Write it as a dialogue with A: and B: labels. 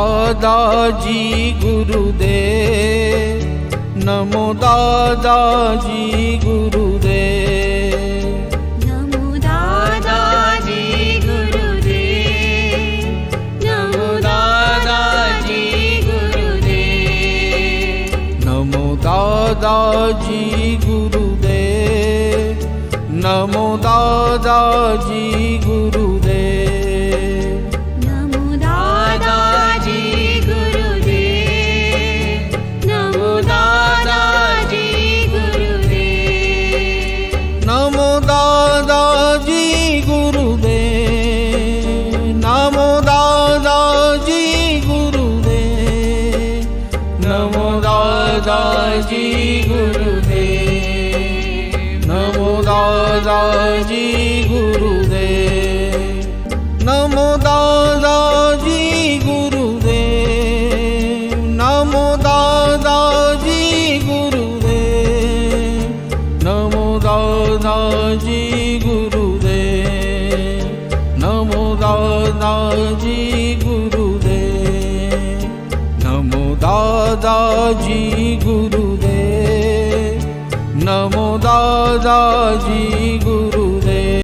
A: दादाजी गुरुदेव, नमो दादाजी गुरुदेव,
B: नमो दादाजी गुरुदेव, नमो दादाजी गुरुदेव,
A: नमो दादाजी गुरुदेव, नमो दादाजी गुरुदेव,
B: नमो दादाजी गुरुदेव, नमो दादाजी गुरुदेव,
A: नमो दादाजी गुरुदेव, नमो दादाजी गुरुदेव, नमो दादाजी गुरुदेव, नमो दादाजी गुरुदेव, नमो दादाजी गुरुदेव, नमो दादाजी गुरुदेव, नमो दादाजी गुरुदेव, नमो दादाजी गुरुदेव, नमो दादाजी गुरुदेव, नमो दादाजी